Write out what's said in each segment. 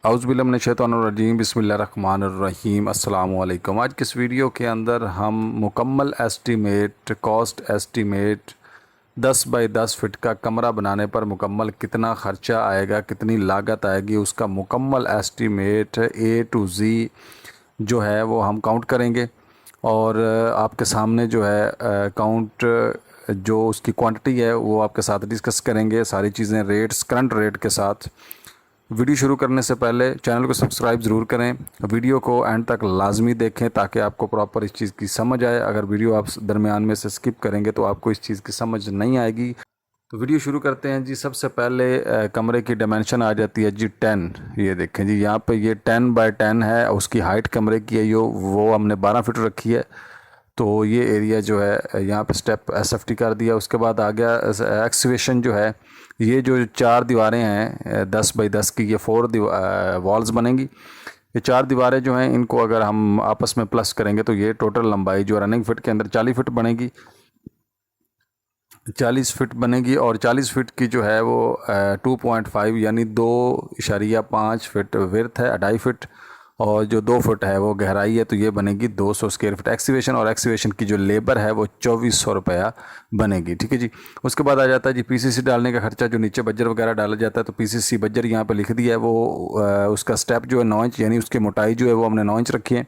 औज़ुबिल्लाहिमिनश्शैतानिर्रजीम बिस्मिल्लाहिर्रहमानिर्रहीम अस्सलामु अलैकुम। आज किस वीडियो के अंदर हम मुकम्मल estimate cost estimate 10 by 10 fit का कमरा बनाने पर मुकम्मल कितना ख़र्चा आएगा, कितनी लागत आएगी, उसका मुकम्मल एस्टीमेट ए टू ज़ी जो है वो हम काउंट करेंगे और आपके सामने जो है काउंट जो उसकी क्वांटिटी है वो आपके साथ डिस्कस करेंगे, सारी चीज़ें रेट्स करंट रेट के साथ। वीडियो शुरू करने से पहले चैनल को सब्सक्राइब ज़रूर करें, वीडियो को एंड तक लाजमी देखें ताकि आपको प्रॉपर इस चीज़ की समझ आए। अगर वीडियो आप दरमियान में से स्किप करेंगे तो आपको इस चीज़ की समझ नहीं आएगी। तो वीडियो शुरू करते हैं जी। सबसे पहले कमरे की डायमेंशन आ जाती है जी 10। ये देखें जी, यहाँ पे ये 10 बाय 10 है। उसकी हाइट कमरे की है यो वो हमने 12 फिट रखी है। तो ये एरिया जो है यहाँ पे स्टेप एसएफटी कर दिया। उसके बाद आ गया एक्सवेशन जो है। ये जो 4 दीवारें हैं 10 बाई 10 की, ये 4 वॉल्स बनेंगी। ये 4 दीवारें जो हैं इनको अगर हम आपस में प्लस करेंगे तो ये टोटल लंबाई जो रनिंग फिट के अंदर 40 फिट बनेगी, 40 फिट बनेगी। और 40 फिट की जो है वो 2.5 यानी 2.5 फिट विर्थ है, 2.5 फिट, और जो 2 फुट है वो गहराई है। तो ये बनेगी 200 स्क्वायर फिट एक्सीवेशन। और एक्सीवेशन की जो लेबर है वो 2400 रुपया बनेगी। ठीक है जी। उसके बाद आ जाता है जी पीसीसी डालने का खर्चा। जो नीचे बज्जर वगैरह डाला जाता है तो पीसीसी बज्जर यहाँ पे लिख दिया है वो उसका स्टेप जो है 9 इंच, यानी उसकी मोटाई जो है वो हमने 9 इंच रखी है।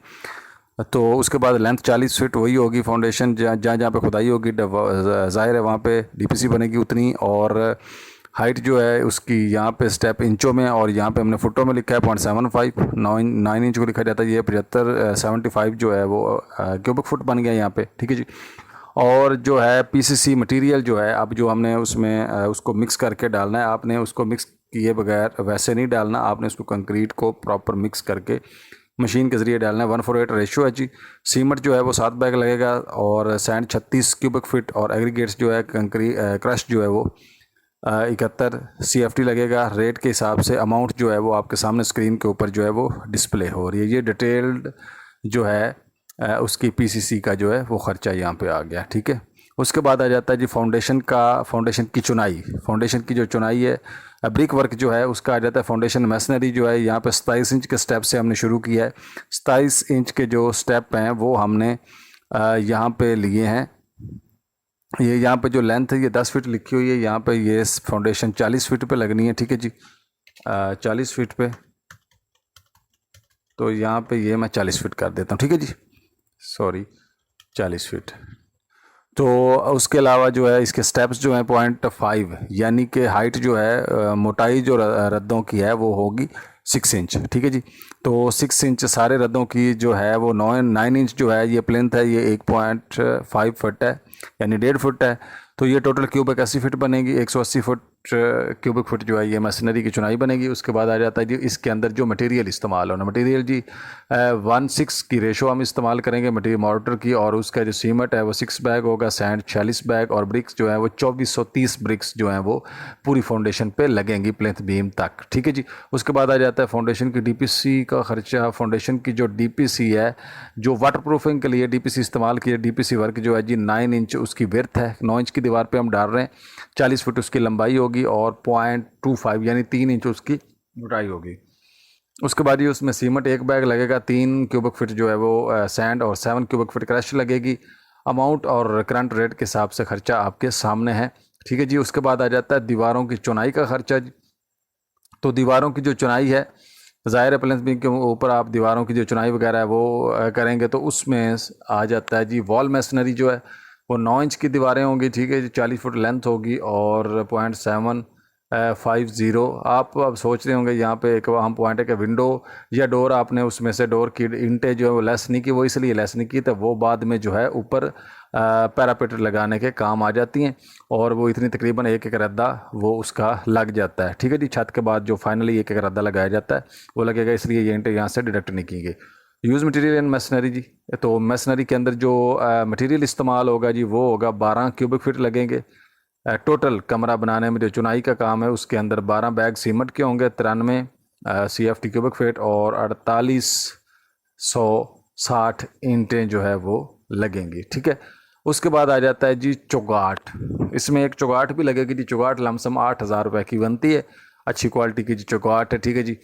तो उसके बाद लेंथ 40 फिट वही होगी। फाउंडेशन जहाँ जहाँ पे खुदाई होगी ज़ाहिर है वहाँ पे डीपीसी बनेगी उतनी। और हाइट जो है उसकी यहाँ पे स्टेप इंचों में और यहाँ पे हमने फुटों में लिखा है 0.75। 9 इंच को लिखा जाता है। ये 75 जो है वो क्यूबिक फुट बन गया यहाँ पे। ठीक है जी। और जो है पीसीसी मटेरियल जो है अब जो हमने उसमें उसको मिक्स करके डालना है। आपने उसको मिक्स किए बगैर वैसे नहीं डालना, आपने उसको कंक्रीट को प्रॉपर मिक्स करके मशीन के ज़रिए डालना है। 1:8 रेशियो है जी। सीमेंट जो है वो 7 बैग लगेगा और सैंड 36 क्यूबिक फिट और एग्रीगेट्स जो है क्रश जो है वो 71 CFT लगेगा। रेट के हिसाब से अमाउंट जो है वो आपके सामने स्क्रीन के ऊपर जो है वो डिस्प्ले हो रही है। ये डिटेल्ड जो है उसकी पीसीसी का जो है वो ख़र्चा यहाँ पे आ गया। ठीक है। उसके बाद आ जाता है जी फाउंडेशन की चुनाई। फाउंडेशन की जो चुनाई है ब्रिक वर्क जो है उसका आ जाता है। फाउंडेशन मैसनरी जो है यहाँ पे 27 इंच के स्टेप से हमने शुरू किया है। 27 इंच के जो स्टेप हैं वो हमने यहाँ पे लिए हैं। ये यहाँ पे जो लेंथ है ये 10 फिट लिखी हुई है। यहाँ पे ये फाउंडेशन 40 फिट पे लगनी है। ठीक है जी। 40 फिट पे, तो यहाँ पे ये मैं 40 फिट कर देता हूँ। ठीक है जी, सॉरी 40 फिट। तो उसके अलावा जो है इसके स्टेप्स जो हैं 0.5 यानी कि हाइट जो है मोटाई जो रद्दों की है वो होगी 6 इंच। ठीक है जी। तो 6 इंच सारे रद्दों की जो है वो 9 इंच जो है ये प्लेंथ है, ये 1.5 फुट है यानी 1.5 फुट है। तो ये टोटल क्यूबिक 80 फिट बनेगी। 180 फुट क्यूबिक फुट जो है ये मशीनरी की चुनाई बनेगी। उसके बाद आ जाता है जी इसके अंदर जो मटेरियल इस्तेमाल होना। मटेरियल जी 1:6 की रेशो हम इस्तेमाल करेंगे मटेरियल मोर्टर की। और उसका जो सीमेंट है वो 6 बैग होगा, सैंड 46 बैग और ब्रिक्स जो है वो 2430 ब्रिक्स जो हैं वो पूरी फाउंडेशन पे लगेंगी प्लेंथ बीम तक। ठीक है जी। उसके बाद आ जाता है फाउंडेशन की डीपीसी का खर्चा। फाउंडेशन की जो डीपीसी है, जो वाटर प्रूफिंग के लिए डीपीसी इस्तेमाल की है, डीपीसी वर्क जो है जी 9 इंच उसकी विर्थ है। 9 इंच की दीवार पे हम डाल रहे हैं, 40 फुट उसकी लंबाई होगी और 0.25 यानी 3 इंच उसकी मोटाई होगी। उसके बाद ये उसमें सीमेंट 1 बैग लगेगा। 3 क्यूबिक फिट जो है वो सैंड और 7 क्यूबिक फिट क्रश लगेगी। अमाउंट और करंट रेट के हिसाब से खर्चा आपके सामने है। ठीक है जी। उसके बाद आ जाता है दीवारों की चुनाई का खर्चा जी। तो दीवारों की जो चुनाई है, ज़ाहिर है प्लेंथ बीम के ऊपर आप दीवारों की जो चुनाई वगैरह है वो करेंगे तो उसमें आ जाता है जी वॉल मैसनरी जो है वो 9 इंच की दीवारें होंगी। ठीक है जी। 40 फुट लेंथ होगी और 0.750। आप अब सोच रहे होंगे यहाँ पे एक हम पॉइंट है कि विंडो या डोर आपने उसमें से डोर की इंटे जो है वो लेस नहीं की, वो इसलिए लेस नहीं की तो वो बाद में जो है ऊपर पैरापेट लगाने के काम आ जाती हैं और वो इतनी तकरीबन एक एक रद्दा वो उसका लग जाता है। ठीक है जी। छत के बाद जो फाइनली एक एक रद्दा लगाया जाता है वो लगेगा, इसलिए ये इंटे यहाँ से डिडक्ट नहीं की गई। यूज़ मटेरियल इन मशीनरी जी। तो मशीनरी के अंदर जो मटेरियल इस्तेमाल होगा जी वो होगा 12 क्यूबिक फिट लगेंगे। टोटल कमरा बनाने में जो चुनाई का काम है उसके अंदर 12 बैग सीमेंट के होंगे, 93 CFT क्यूबिक फिट और 4860 ईंटें जो है वो लगेंगी। ठीक है। उसके बाद आ जाता है जी चौगाट। इसमें एक चौगाट भी लगेगी जी। चौगाट लमसम 8000 रुपये की बनती है। अच्छी क्वालिटी की जी चौगाट है। ठीक है जी।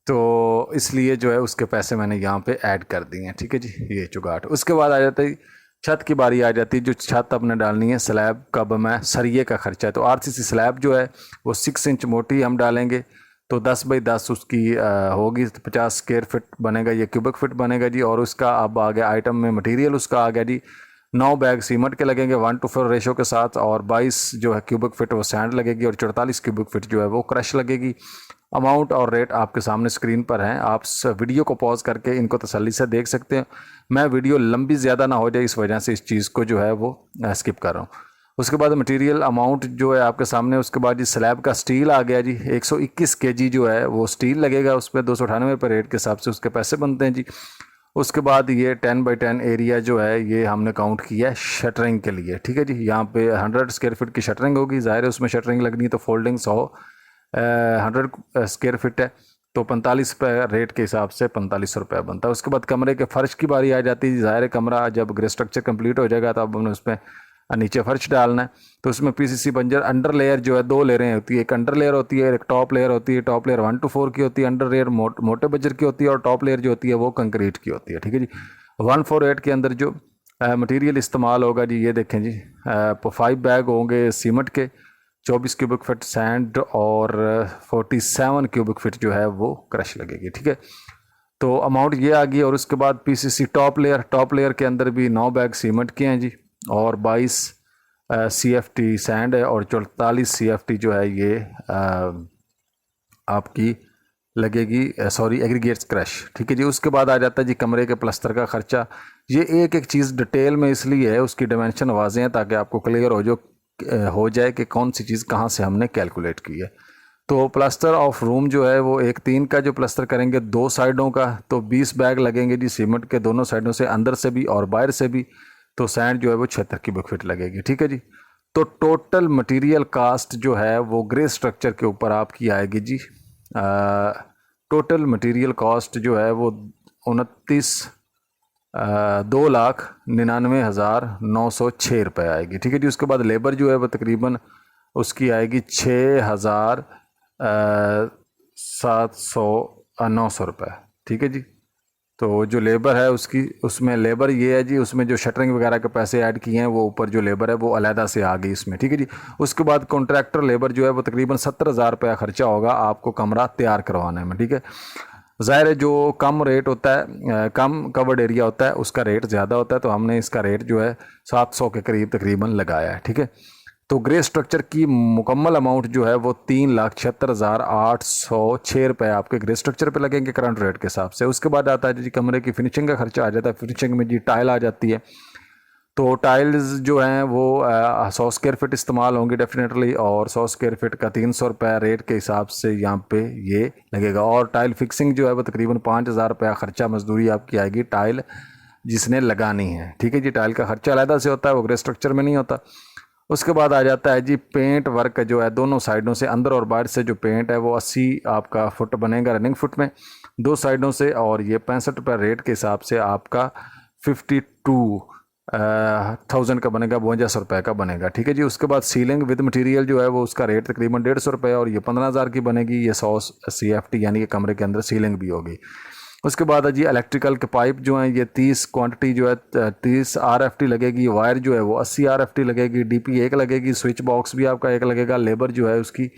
तो इसलिए जो है उसके पैसे मैंने यहाँ पे ऐड कर दिए हैं। ठीक है जी, ये चुगाट। उसके बाद आ जाता है छत की बारी आ जाती है। जो छत अपने डालनी है, स्लैब का बना सरिये का खर्चा है। तो आरसीसी स्लैब जो है वो 6 इंच मोटी हम डालेंगे, तो 10 बाई 10 उसकी होगी, 50 स्क्वायर फिट बनेगा, ये क्यूबिक फिट बनेगा जी। और उसका अब आ गया आइटम में मटेरियल, उसका आ गया जी 9 बैग सीमेंट के लगेंगे 1:4 रेशो के साथ, और 22 जो है क्यूबिक फिट वो सैंड लगेगी, और 44 क्यूबिक फिट जो है वो क्रश लगेगी। अमाउंट और रेट आपके सामने स्क्रीन पर हैं, आप वीडियो को पॉज करके इनको तसल्ली से देख सकते हैं। मैं वीडियो लंबी ज़्यादा ना हो जाए इस वजह से इस चीज़ को जो है वो स्किप कर रहा हूँ। उसके बाद मटेरियल अमाउंट जो है आपके सामने। उसके बाद जी स्लैब का स्टील आ गया जी, 121 kg जो है वो स्टील लगेगा, उस पर 298 रुपये रेट के हिसाब से उसके पैसे बनते हैं जी। उसके बाद ये 10 बाई 10 एरिया जो है ये हमने काउंट किया है शटरिंग के लिए। ठीक है जी, यहाँ पे 100 स्क्वायर फिट की शटरिंग होगी, ज़ाहिर है उसमें शटरिंग लगनी है, तो फोल्डिंग 100 स्क्वायर फिट है, तो 45 रुपये रेट के हिसाब से 45 रुपये बनता है। उसके बाद कमरे के फ़र्श की बारी आ जाती है। ज़ाहिर है कमरा जब ग्रे स्ट्रक्चर कंप्लीट हो जाएगा तो अब हमने उसमें नीचे फर्श डालना है, तो उसमें पीसीसी बंजर अंडर लेयर जो है 2 लेयरें होती है, एक अंडर लेयर होती है, एक टॉप लेयर होती है। टॉप लेयर 1:4 की होती है, अंडर लेयर मोटे बंजर की होती है, और टॉप लेयर जो होती है वो कंक्रीट की होती है। ठीक है जी, 148 के अंदर जो मटेरियल इस्तेमाल होगा जी, ये देखें जी 5 बैग होंगे सीमेंट के, 24 क्यूबिक फिट सैंड, और 47 क्यूबिक फिट जो है वो क्रश लगेगी। ठीक है, तो अमाउंट ये आ गई। और उसके बाद पीसीसी टॉप लेयर के अंदर भी 9 बैग सीमेंट के हैं जी, और 22 CFT सैंड है, और 44 CFT जो है ये आपकी लगेगी सॉरी एग्रीगेट्स क्रश। ठीक है जी। उसके बाद आ जाता है जी कमरे के प्लस्तर का खर्चा। ये एक एक चीज़ डिटेल में इसलिए है, उसकी डिमेंशन वाज़े हैं ताकि आपको क्लियर हो जाए कि कौन सी चीज़ कहाँ से हमने कैलकुलेट की है। तो प्लास्टर ऑफ रूम जो है वो 1/3 का जो प्लास्टर करेंगे 2 साइडों का, तो 20 बैग लगेंगे जी सीमेंट के दोनों साइडों से, अंदर से भी और बाहर से भी। तो सैंड जो है वो 76 क्यूबिक फीट लगेगी। ठीक है जी। तो टोटल मटेरियल कास्ट जो है वो ग्रे स्ट्रक्चर के ऊपर आपकी आएगी जी। टोटल मटेरियल कॉस्ट जो है वो 2,99,906 रुपये आएगी। ठीक है जी। उसके बाद लेबर जो है वो तकरीबन उसकी आएगी 6,700-900 रुपये। ठीक है जी। तो जो लेबर है उसमें लेबर ये है जी, उसमें जो शटरिंग वगैरह के पैसे ऐड किए हैं वो ऊपर जो लेबर है वो अलहदा से आ गई इसमें। ठीक है जी। उसके बाद कॉन्ट्रैक्टर लेबर जो है वो तकरीबन 70,000 रुपया खर्चा होगा आपको कमरा तैयार करवाने में। ठीक है, ज़ाहिर है जो कम रेट होता है, कम कवर्ड एरिया होता है उसका रेट ज़्यादा होता है, तो हमने इसका रेट जो है 700 के करीब तकरीबन लगाया है। ठीक है, तो ग्रे स्ट्रक्चर की मुकम्मल अमाउंट जो है वो 3,76,806 रुपये आपके ग्रे स्ट्रक्चर पे लगेंगे करंट रेट के हिसाब से। उसके बाद आता है जी कमरे की फिनिशिंग का खर्चा आ जाता है। फिनिशिंग में जी टाइल आ जाती है, तो टाइल्स जो हैं वो 100 स्क्वायर फिट इस्तेमाल होंगी डेफिनेटली, और 100 स्क्वायर फिट का 300 रुपये रेट के हिसाब से यहाँ पे ये लगेगा। और टाइल फिक्सिंग जो है वो तकरीबन 5,000 रुपया खर्चा मजदूरी आपकी आएगी टाइल जिसने लगानी है। ठीक है जी, टाइल का खर्चा अलहदा से होता है, वो ग्रे स्ट्रक्चर में नहीं होता। उसके बाद आ जाता है जी पेंट वर्क जो है दोनों साइडों से, अंदर और बाहर से जो पेंट है वो 80 आपका फुट बनेगा रनिंग फुट में, 2 साइडों से, और ये 65 रुपये रेट के हिसाब से आपका 52,000 का बनेगा, 52 रुपये का बनेगा। ठीक है जी। उसके बाद सीलिंग विद मटेरियल जो है वो उसका रेट तकरीबन 150 रुपये, और ये 15,000 की बनेगी। ये 100 CFT यानी कि कमरे के अंदर सीलिंग भी होगी। उसके बाद है जी इलेक्ट्रिकल के पाइप जो हैं ये 30 क्वांटिटी जो है 30 RFT लगेगी। वायर जो है वो 80 RFT लगेगी। DP एक लगेगी। स्विच बॉक्स भी आपका एक लगेगा। लेबर जो है उसकी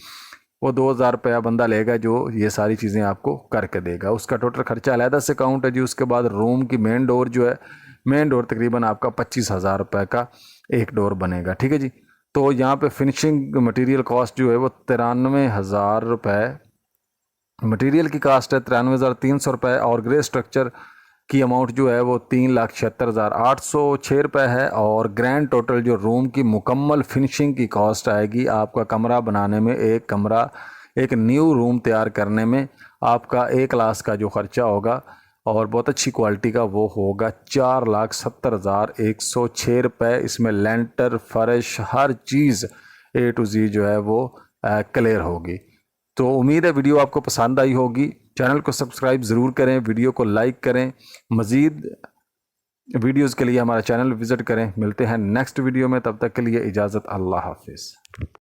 वो 2,000 रुपया बंदा लेगा जो ये सारी चीज़ें आपको करके देगा। उसका टोटल खर्चा अलहदा से काउंट है जी। उसके बाद रूम की मेन डोर जो है, मेन डोर तकरीबन आपका 25,000 रुपये का एक डोर बनेगा। ठीक है जी। तो यहाँ पे फिनिशिंग मटेरियल कॉस्ट जो है वो 93,000 रुपये मटेरियल की कास्ट है, 93,300 रुपये, और ग्रे स्ट्रक्चर की अमाउंट जो है वो 3,76,806 रुपये है। और ग्रैंड टोटल जो रूम की मुकम्मल फिनिशिंग की कॉस्ट आएगी आपका कमरा बनाने में, एक न्यू रूम तैयार करने में आपका 1 लाख का जो ख़र्चा होगा और बहुत अच्छी क्वालिटी का वो होगा 4,70,106 रुपये। इसमें लेंटर फर्श हर चीज़ A to Z जो है वो क्लियर होगी। तो उम्मीद है वीडियो आपको पसंद आई होगी। चैनल को सब्सक्राइब ज़रूर करें, वीडियो को लाइक करें। मज़ीद वीडियोज़ के लिए हमारा चैनल विज़िट करें। मिलते हैं नेक्स्ट वीडियो में, तब तक के लिए इजाज़त। अल्लाह हाफिज़।